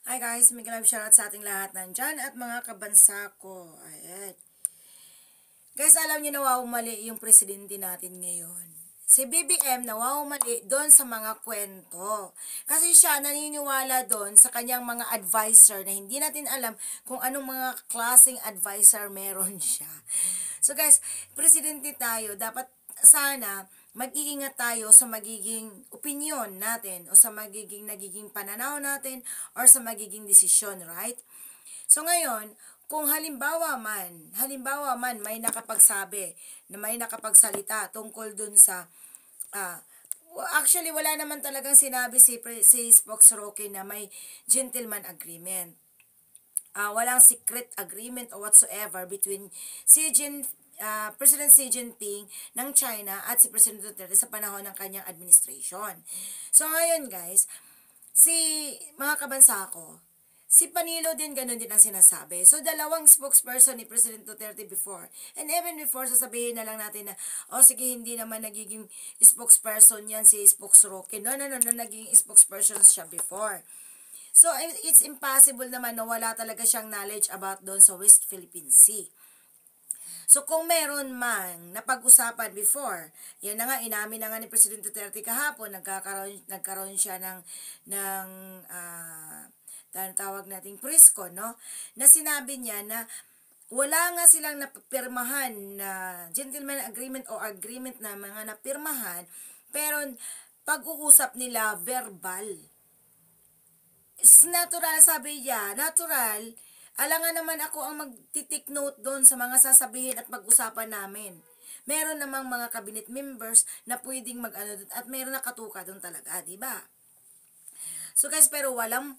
Hi guys, may love shoutout sa ating lahat nandyan at mga kabansa ko. Ayan. Guys, alam niyo nawawamali yung presidente natin ngayon. Si BBM nawawamali doon sa mga kwento. Kasi siya naniniwala doon sa kanyang mga advisor na hindi natin alam kung anong mga klaseng advisor meron siya. So guys, presidente tayo, dapat sana mag-iingat tayo sa magiging opinion natin o sa nagiging pananaw natin or sa magiging desisyon, right? So ngayon, kung halimbawa man may nakapagsabi, na may nakapagsalita tungkol dun sa, ah, actually wala naman talagang sinabi si Spokesroke na may gentleman agreement. Walang secret agreement or whatsoever between President Xi Jinping ng China at si President Duterte sa panahon ng kanyang administration. So ngayon guys, mga kabansa ko, si Panilo din ganun din ang sinasabi. So, dalawang spokesperson ni President Duterte before. And even before, sasabihin na lang natin na, sige, hindi naman nagiging spokesperson yan si Spokesroke. No, naging spokesperson siya before. So, it's impossible naman na wala talaga siyang knowledge about doon sa West Philippine Sea. So, kung meron man napag-usapan before, yan na nga, inamin na nga ni President Duterte kahapon, nagkaroon siya ng tawag nating Prisco, no? Na sinabi niya na wala nga silang napirmahan na gentleman agreement o agreement na mga napirmahan, pero pag-uusap nila verbal. Natural, sabi niya, natural, alangan naman ako ang magtitik note doon sa mga sasabihin at pag-usapan namin. Meron namang mga cabinet members na pwedeng mag-ano doon at meron nakatuka doon talaga, di ba? So guys, pero walang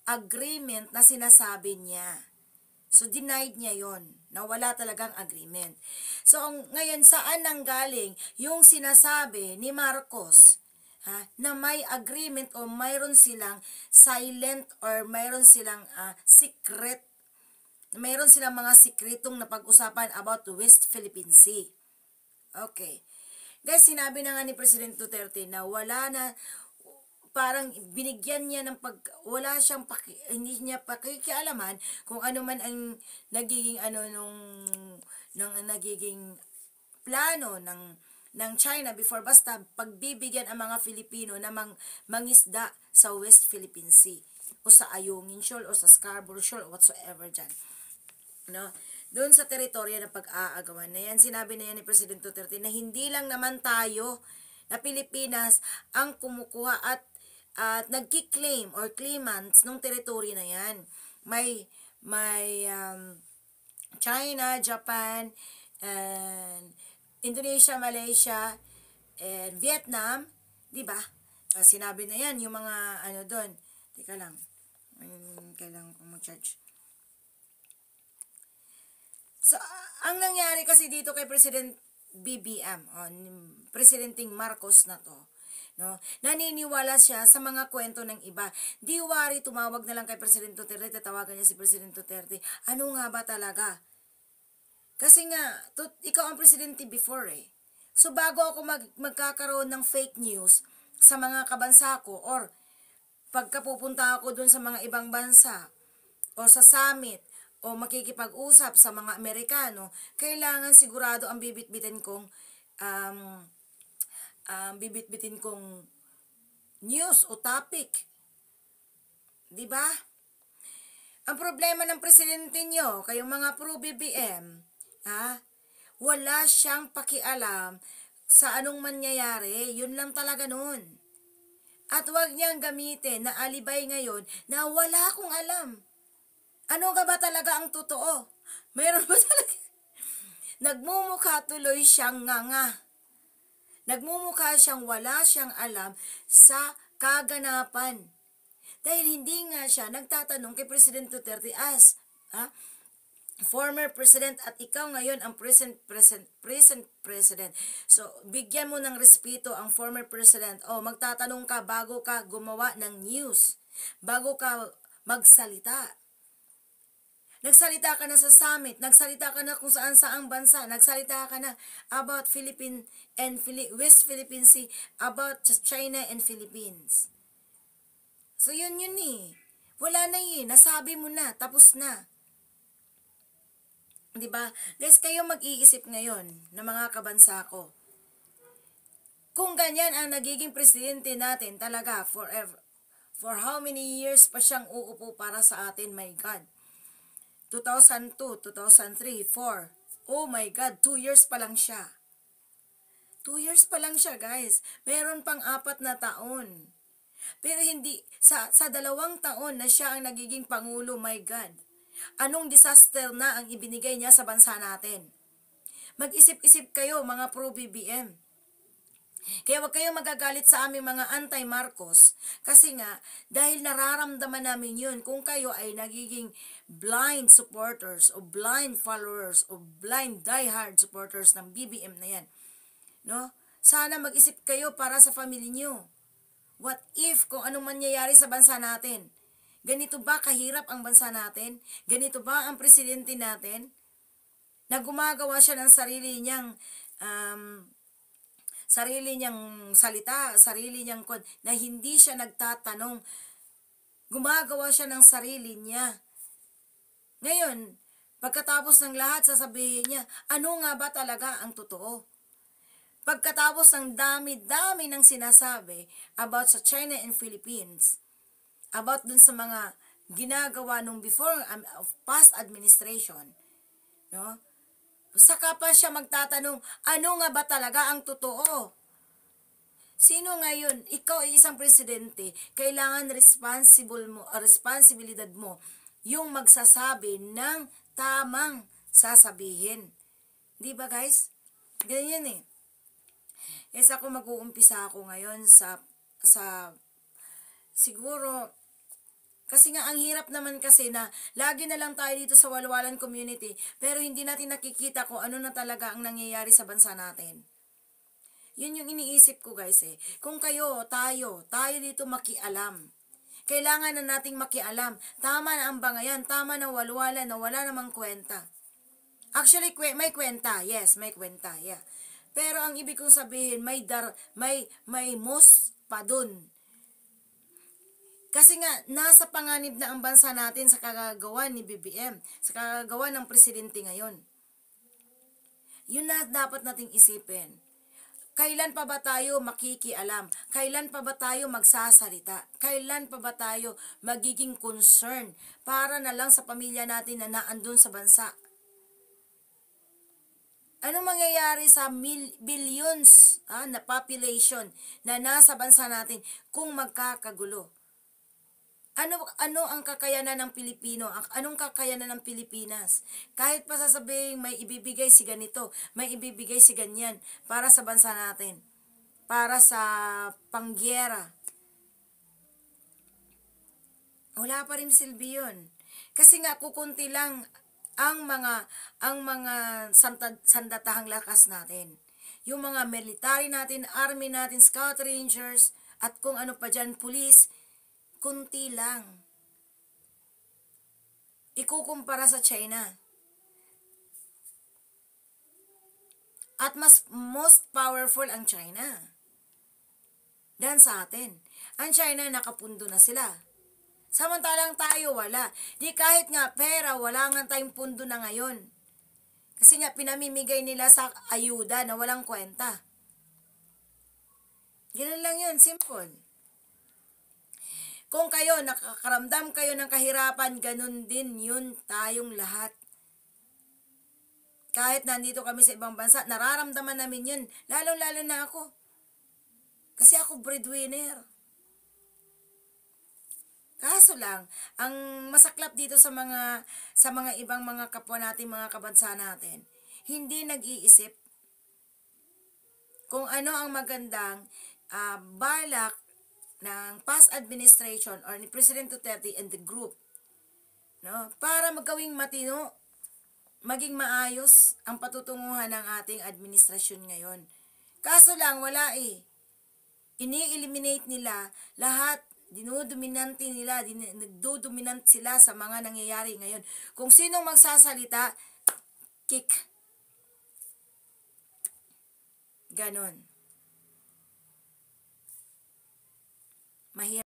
agreement na sinasabi niya. So, denied niya yon na wala talagang agreement. So, ngayon, saan nanggaling yung sinasabi ni Marcos na may agreement o mayroon silang silent or mayroon silang secret, mayroon silang mga sikretong na pag-usapan about the West Philippine Sea. Okay. Guys, sinabi na nga ni President Duterte na wala na, parang binigyan niya ng wala siyang hindi niya pakikialaman kung ano man ang nagiging nagiging plano ng China before, basta pagbibigyan ang mga Filipino na mangisda sa West Philippine Sea o sa Ayungin Shoal o sa Scarborough Shoal o whatsoever dyan, no? Doon sa teritoryo ng pag-aagawan na yan, sinabi na yan ni President Duterte na hindi lang naman tayo na Pilipinas ang kumukuha at nagki-claim or claimants nung teritoryo na yan. May China, Japan, and Indonesia, Malaysia, and Vietnam, 'di ba? Sinabi na yan yung mga doon. Teka lang. Kailangan kong mag-charge. So, ang nangyari kasi dito kay President BBM, Presidenting Marcos na to, no? Naniniwala siya sa mga kwento ng iba. Di wari, tumawag na lang kay President Duterte, tatawagan niya si President Duterte. Ano nga ba talaga? Kasi nga, ikaw ang presidente before eh. So bago ako magkakaroon ng fake news sa mga kabansa ko or pagka pupunta ako dun sa mga ibang bansa o sa summit o makikipag-usap sa mga Amerikano, kailangan sigurado ang bibitbitin kong news o topic. 'Di ba? Ang problema ng presidente nyo, kayong mga pro-BBM, wala siyang pakialam sa anong mangyayari, yun lang talaga nun. At wag niyang gamitin na alibay ngayon na wala akong alam. Ano nga ba talaga ang totoo? Meron ba talaga? Nagmumukha tuloy siyang nganga. Nagmumukha siyang wala siyang alam sa kaganapan. Dahil hindi nga siya nagtatanong kay President Duterte as former president at ikaw ngayon ang present president. So, bigyan mo ng respeto ang former president. Magtatanong ka bago ka gumawa ng news. Bago ka magsalita. Nagsalita ka na sa summit, nagsalita ka na kung saan saang bansa, nagsalita ka na about Philippine and West Philippine Sea, about China and Philippines. So yun eh. Wala na eh, nasabi mo na, tapos na. 'Di ba? Guys, kayo mag-iisip ngayon na mga kabansa ko. Kung ganyan ang nagiging presidente natin talaga forever, for how many years pa siyang uupo para sa atin, my God? 2002, 2003, 4. Oh my God, 2 years pa lang siya. 2 years pa lang siya, guys. Meron pang 4 na taon. Pero hindi, sa 2 taon na siya ang nagiging pangulo, my God. Anong disaster na ang ibinigay niya sa bansa natin? Mag-isip-isip kayo, mga pro-BBM. Kaya wag kayong magagalit sa aming mga anti-Marcos. Kasi nga, dahil nararamdaman namin yun, kung kayo ay nagiging blind supporters o blind followers o blind diehard supporters ng BBM na yan, no? Sana mag-isip kayo para sa family nyo. What if kung anong mangyayari sa bansa natin? Ganito ba kahirap ang bansa natin? Ganito ba ang presidente natin? Na gumagawa siya ng sarili niyang salita, sarili niyang na hindi siya nagtatanong. Gumagawa siya ng sarili niya. Ngayon, pagkatapos ng lahat, sasabihin niya, ano nga ba talaga ang totoo? Pagkatapos ng dami-dami ng sinasabi about sa China and Philippines, about dun sa mga ginagawa nung before of past administration, no? Saka pa siya magtatanong, ano nga ba talaga ang totoo? Sino ngayon, ikaw ay isang presidente, kailangan responsibilidad mo yung magsasabi ng tamang sasabihin. Di ba guys? Ganyan eh. Yes, ako mag-uumpisa ako ngayon sa siguro, kasi nga ang hirap naman kasi na lagi na lang tayo dito sa walwalan community pero hindi natin nakikita kung ano na talaga ang nangyayari sa bansa natin. Yun yung iniisip ko guys eh. Kung kayo, tayo dito makialam. Kailangan na nating makialam. Tama na ang bangayan, tama na walwalan na wala namang kwenta. Actually, may kwenta. Yes, may kwenta. Yeah. Pero ang ibig kong sabihin, may most pa dun. Kasi nga, nasa panganib na ang bansa natin sa kagagawa ni BBM, sa kagagawa ng presidente ngayon. Yun na dapat nating isipin. Kailan pa ba tayo makikialam? Kailan pa ba tayo magsasalita? Kailan pa ba tayo magiging concern para na lang sa pamilya natin na naandun sa bansa? Ano mangyayari sa billions na population na nasa bansa natin kung magkakagulo? Ano ang kakayanan ng Pilipino? Anong kakayanan ng Pilipinas? Kahit pa sasabihin may ibibigay si ganito, may ibibigay si ganyan para sa bansa natin, para sa pangyera. Wala pa rin silbi yun. Kasi nga kukunti lang ang mga sandatahang lakas natin. Yung mga military natin, army natin, scout rangers, at kung ano pa dyan, police, kunti lang. Ikukumpara sa China. At most powerful ang China than sa atin. Ang China nakapundo na sila. Samantalang tayo wala. Di kahit nga pera, wala nga tayong pundo na ngayon. Kasi nga pinamimigay nila sa ayuda na walang kwenta. Ganun lang yun, simple. Kung kayo, nakakaramdam kayo ng kahirapan, ganun din yun tayong lahat. Kahit nandito kami sa ibang bansa, nararamdaman namin yun. Lalo-lalo na ako. Kasi ako breadwinner. Kaso lang, ang masaklap dito sa mga ibang mga kapwa natin, mga kabansa natin, hindi nag-iisip kung ano ang magandang balak ng past administration or ni President Duterte and the group, no, para magawing matino, maging maayos ang patutunguhan ng ating administrasyon ngayon. Kaso lang wala eh. Ini-eliminate nila lahat, dinudominante nila, nagdodominant sila sa mga nangyayari ngayon. Kung sinong magsasalita, kick. Ganon. Mahirap.